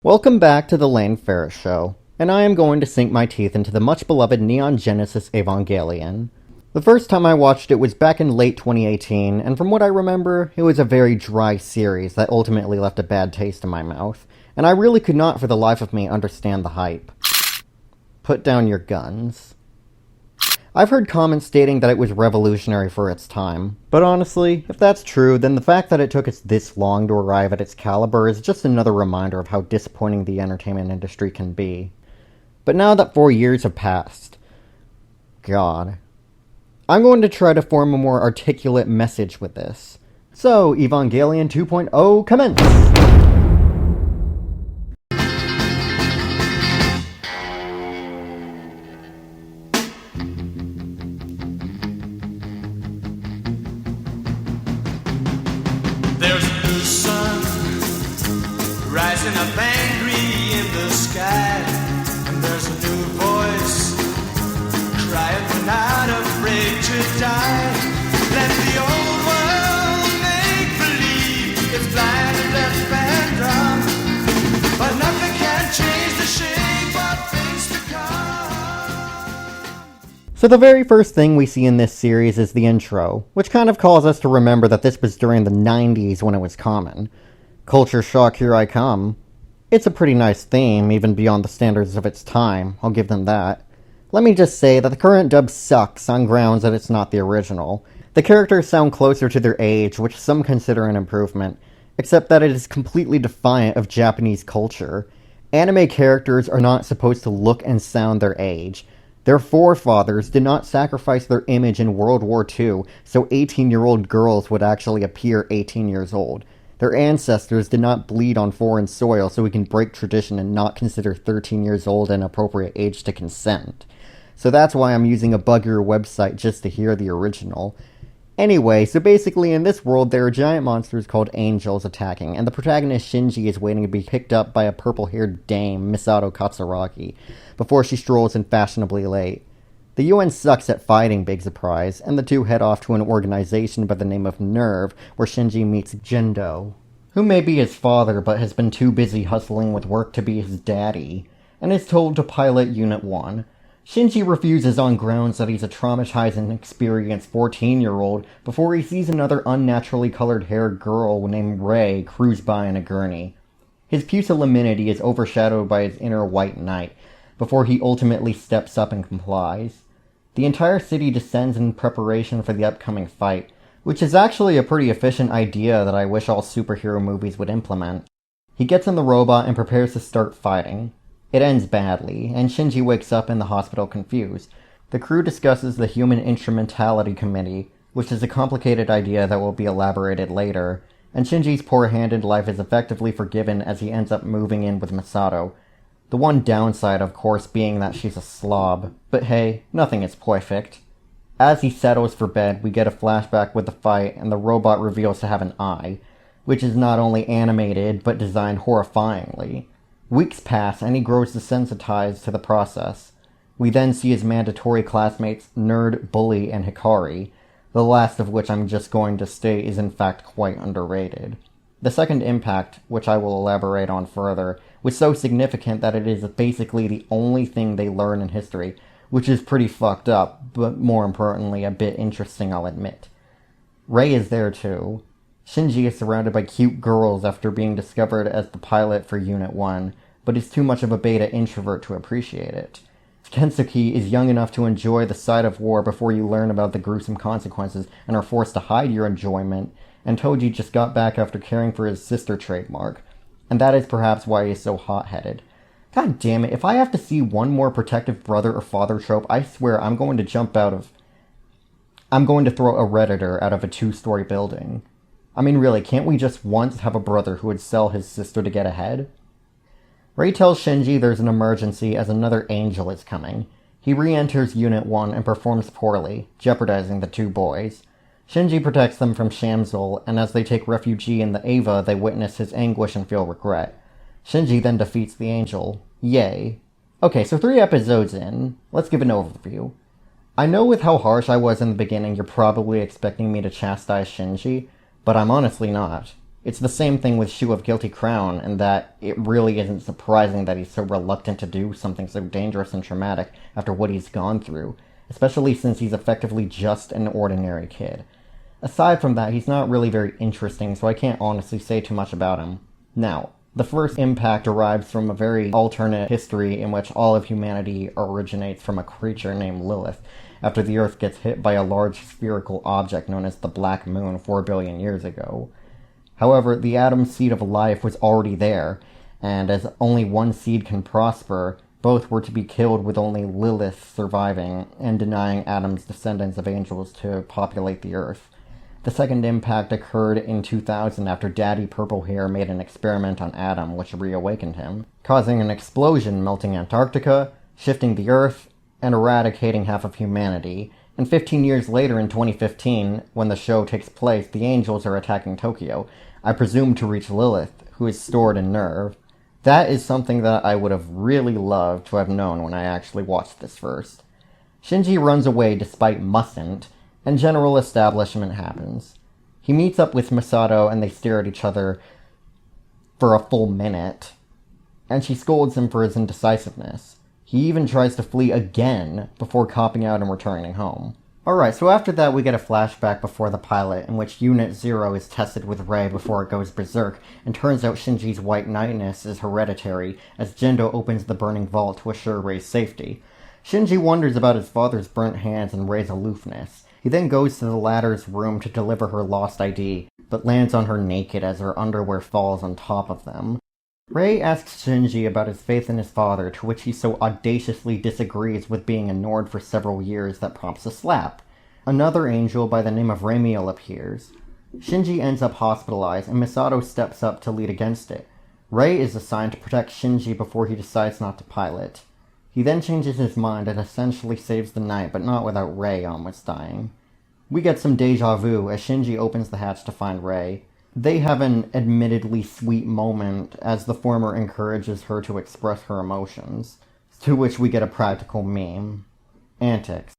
Welcome back to the Lane Ferris Show, and I am going to sink my teeth into the much-beloved Neon Genesis Evangelion. The first time I watched it was back in late 2018, and from what I remember, it was a very dry series that ultimately left a bad taste in my mouth, and I really could not for the life of me understand the hype. Put down your guns. I've heard comments stating that it was revolutionary for its time, but honestly, if that's true, then the fact that it took us this long to arrive at its caliber is just another reminder of how disappointing the entertainment industry can be. But now that 4 years have passed, God, I'm going to try to form a more articulate message with this. So, Evangelion 2.0 commence! There's a new sun rising up angry in the sky, and there's a new voice crying, "We're not afraid to die. Let the old world make believe it's blind and deaf and dumb, but nothing can change the shape of things to come." So the very first thing we see in this series is the intro, which kind of calls us to remember that this was during the 90s when it was common. Culture shock, here I come. It's a pretty nice theme, even beyond the standards of its time, I'll give them that. Let me just say that the current dub sucks on grounds that it's not the original. The characters sound closer to their age, which some consider an improvement, except that it is completely defiant of Japanese culture. Anime characters are not supposed to look and sound their age. Their forefathers did not sacrifice their image in World War II, so 18-year-old girls would actually appear 18 years old. Their ancestors did not bleed on foreign soil, so we can break tradition and not consider 13 years old an appropriate age to consent. So that's why I'm using a buggier website just to hear the original. Anyway, so basically in this world there are giant monsters called angels attacking, and the protagonist Shinji is waiting to be picked up by a purple-haired dame, Misato Katsuragi, before she strolls in fashionably late. The UN sucks at fighting, big surprise, and the two head off to an organization by the name of Nerve, where Shinji meets Jindo, who may be his father but has been too busy hustling with work to be his daddy, and is told to pilot Unit 1. Shinji refuses on grounds that he's a traumatized and experienced 14-year-old before he sees another unnaturally colored-haired girl named Rei cruise by in a gurney. His pusillanimity is overshadowed by his inner white knight, before he ultimately steps up and complies. The entire city descends in preparation for the upcoming fight, which is actually a pretty efficient idea that I wish all superhero movies would implement. He gets in the robot and prepares to start fighting. It ends badly, and Shinji wakes up in the hospital confused. The crew discusses the Human Instrumentality Committee, which is a complicated idea that will be elaborated later, and Shinji's poor-handed life is effectively forgiven as he ends up moving in with Misato. The one downside, of course, being that she's a slob, but hey, nothing is perfect. As he settles for bed, we get a flashback with the fight, and the robot reveals to have an eye, which is not only animated, but designed horrifyingly. Weeks pass, and he grows desensitized to the process. We then see his mandatory classmates Nerd, Bully, and Hikari, the last of which I'm just going to state is in fact quite underrated. The second impact, which I will elaborate on further, was so significant that it is basically the only thing they learn in history, which is pretty fucked up, but more importantly a bit interesting, I'll admit. Rei is there too. Shinji is surrounded by cute girls after being discovered as the pilot for Unit 1, but is too much of a beta introvert to appreciate it. Kensuke is young enough to enjoy the sight of war before you learn about the gruesome consequences and are forced to hide your enjoyment, and Toji just got back after caring for his sister trademark, and that is perhaps why he is so hot-headed. God damn it, if I have to see one more protective brother or father trope, I swear I'm going to throw a Redditor out of a 2-story building. I mean, really, can't we just once have a brother who would sell his sister to get ahead? Rei tells Shinji there's an emergency as another angel is coming. He re-enters Unit 1 and performs poorly, jeopardizing the two boys. Shinji protects them from Shamsul, and as they take refuge in the Ava, they witness his anguish and feel regret. Shinji then defeats the angel. Yay. Okay, so 3 episodes in, let's give an overview. I know with how harsh I was in the beginning, you're probably expecting me to chastise Shinji, but I'm honestly not. It's the same thing with Shoe of Guilty Crown, in that it really isn't surprising that he's so reluctant to do something so dangerous and traumatic after what he's gone through, especially since he's effectively just an ordinary kid. Aside from that, he's not really very interesting, so I can't honestly say too much about him. Now, the first impact derives from a very alternate history in which all of humanity originates from a creature named Lilith, after the Earth gets hit by a large spherical object known as the Black Moon 4 billion years ago. However, the Adam seed of life was already there, and as only one seed can prosper, both were to be killed with only Lilith surviving and denying Adam's descendants of angels to populate the Earth. The second impact occurred in 2000 after Daddy Purplehair made an experiment on Adam which reawakened him, causing an explosion melting Antarctica, shifting the Earth, and eradicating half of humanity. And 15 years later in 2015, when the show takes place, the angels are attacking Tokyo, I presume to reach Lilith, who is stored in Nerve. That is something that I would have really loved to have known when I actually watched this first. Shinji runs away despite mustn't, and general establishment happens. He meets up with Misato and they stare at each other for a full minute, and she scolds him for his indecisiveness. He even tries to flee again before copping out and returning home. Alright, so after that we get a flashback before the pilot in which Unit 0 is tested with Rei before it goes berserk, and turns out Shinji's white knightness is hereditary as Jindo opens the burning vault to assure Rei's safety. Shinji wonders about his father's burnt hands and Rei's aloofness. He then goes to the latter's room to deliver her lost ID, but lands on her naked as her underwear falls on top of them. Rei asks Shinji about his faith in his father, to which he so audaciously disagrees with being ignored for several years that prompts a slap. Another angel by the name of Ramiel appears. Shinji ends up hospitalized, and Misato steps up to lead against it. Rei is assigned to protect Shinji before he decides not to pilot. He then changes his mind and essentially saves the night, but not without Rei almost dying. We get some deja vu as Shinji opens the hatch to find Rei. They have an admittedly sweet moment as the former encourages her to express her emotions, to which we get a practical meme. Antics.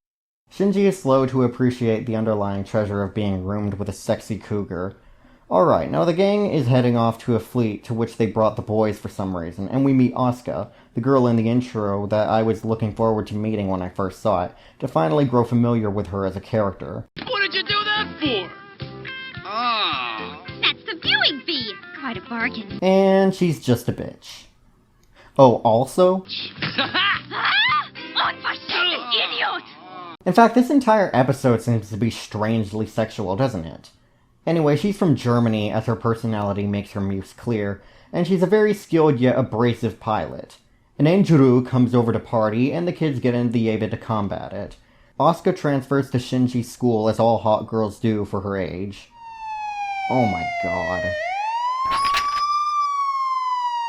Shinji is slow to appreciate the underlying treasure of being roomed with a sexy cougar. Alright, now the gang is heading off to a fleet to which they brought the boys for some reason, and we meet Asuka, the girl in the intro that I was looking forward to meeting when I first saw it, to finally grow familiar with her as a character. What did you do that for? Ah. That's the viewing fee. Quite a bargain. And she's just a bitch. Oh, also? Unverschämten idiot! In fact, this entire episode seems to be strangely sexual, doesn't it? Anyway, she's from Germany, as her personality makes her muse clear, and she's a very skilled yet abrasive pilot. An Anjuru comes over to party, and the kids get in the Eva to combat it. Asuka transfers to Shinji's school, as all hot girls do for her age. Oh my god.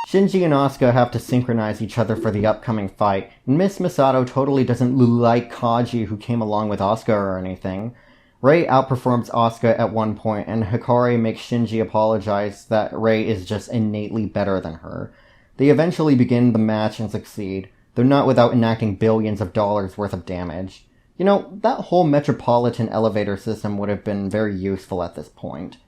Shinji and Asuka have to synchronize each other for the upcoming fight, and Miss Misato totally doesn't like Kaji, who came along with Asuka or anything. Rei outperforms Asuka at one point, and Hikari makes Shinji apologize that Rei is just innately better than her. They eventually begin the match and succeed, though not without enacting billions of dollars worth of damage. You know, that whole metropolitan elevator system would have been very useful at this point.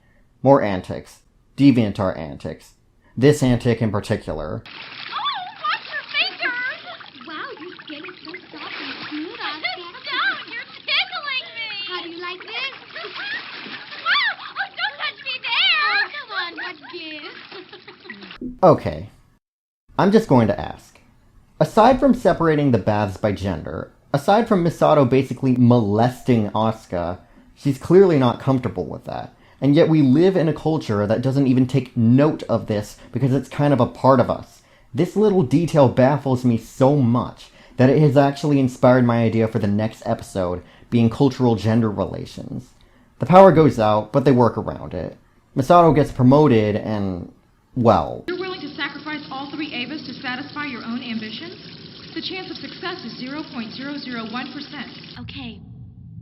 More antics. DeviantArt antics. This antic in particular. Oh, watch your fingers! Wow, your skin is so soft and smooth, Asuka. Stop! You're tickling me! How do you like this? Wow! Oh, don't touch me there! Oh, come on, what gives? Okay. I'm just going to ask. Aside from separating the baths by gender, aside from Misato basically molesting Asuka, she's clearly not comfortable with that. And yet we live in a culture that doesn't even take note of this because it's kind of a part of us. This little detail baffles me so much that it has actually inspired my idea for the next episode, being cultural gender relations. The power goes out, but they work around it. Misato gets promoted and, well... You're willing to sacrifice all 3 Avas to satisfy your own ambitions? The chance of success is 0.001%. Okay.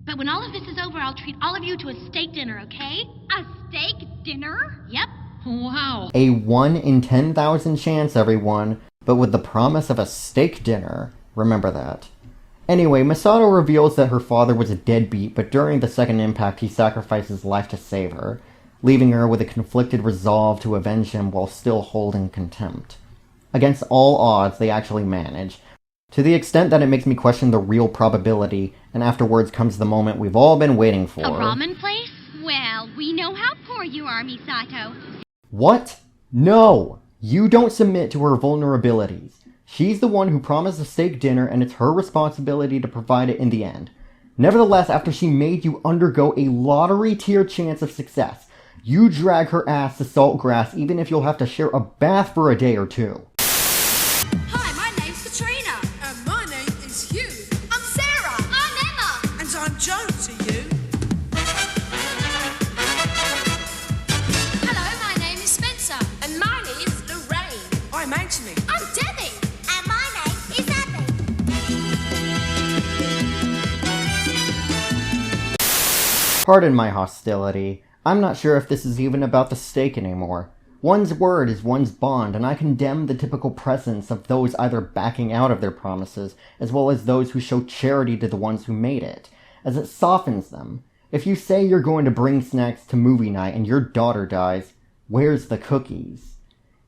But when all of this is over, I'll treat all of you to a steak dinner, okay? A steak dinner? Yep. Wow. A 1 in 10,000 chance, everyone, but with the promise of a steak dinner. Remember that. Anyway, Misato reveals that her father was a deadbeat, but during the second impact he sacrificed his life to save her. leaving her with a conflicted resolve to avenge him while still holding contempt. Against all odds, they actually manage, to the extent that it makes me question the real probability, and afterwards comes the moment we've all been waiting for. A ramen place? Well, we know how poor you are, Misato. What? No! You don't submit to her vulnerabilities. She's the one who promised a steak dinner, and it's her responsibility to provide it in the end. Nevertheless, after she made you undergo a lottery-tier chance of success, you drag her ass to Saltgrass even if you'll have to share a bath for a day or two. Hi, my name's Katrina. And my name is Hugh. I'm Sarah. I'm Emma. And I'm Joan to you. Hello, my name is Spencer. And mine is Lorraine. I'm Anthony. I'm Debbie. And my name is Abby. Pardon my hostility. I'm not sure if this is even about the steak anymore. One's word is one's bond, and I condemn the typical presence of those either backing out of their promises, as well as those who show charity to the ones who made it, as it softens them. If you say you're going to bring snacks to movie night and your daughter dies, where's the cookies?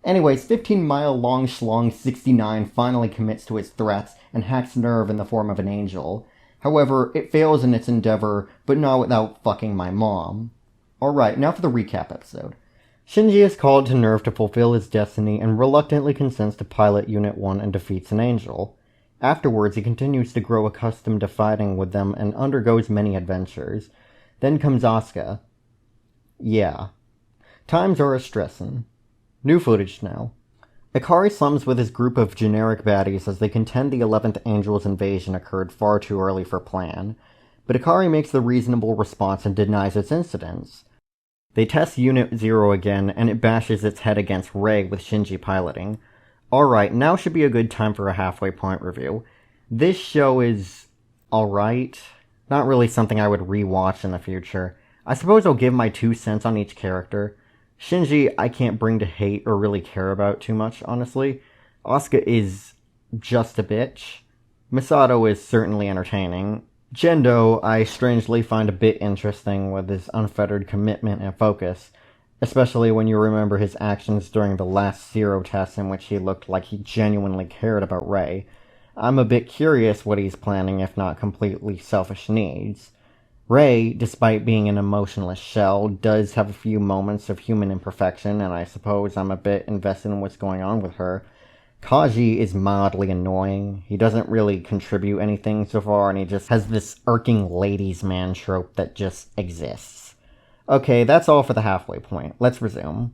Anyways, 15-mile-long schlong 69 finally commits to its threats and hacks Nerve in the form of an angel. However, it fails in its endeavor, but not without fucking my mom. Alright, now for the recap episode. Shinji is called to Nerve to fulfill his destiny and reluctantly consents to pilot Unit 1 and defeats an angel. Afterwards, he continues to grow accustomed to fighting with them and undergoes many adventures. Then comes Asuka. Yeah. Times are a-stressin'. New footage now. Ikari slums with his group of generic baddies as they contend the 11th Angel's invasion occurred far too early for plan. But Ikari makes the reasonable response and denies its incidence. They test Unit 0 again, and it bashes its head against Rei with Shinji piloting. Alright, now should be a good time for a halfway point review. This show is alright. Not really something I would rewatch in the future. I suppose I'll give my 2 cents on each character. Shinji, I can't bring to hate or really care about too much, honestly. Asuka is just a bitch. Misato is certainly entertaining. Jindo, I strangely find a bit interesting with his unfettered commitment and focus, especially when you remember his actions during the last Zero test in which he looked like he genuinely cared about Rei. I'm a bit curious what he's planning if not completely selfish needs. Rei, despite being an emotionless shell, does have a few moments of human imperfection, and I suppose I'm a bit invested in what's going on with her. Kaji is mildly annoying. He doesn't really contribute anything so far, and he just has this irking ladies' man trope that just exists. Okay, that's all for the halfway point. Let's resume.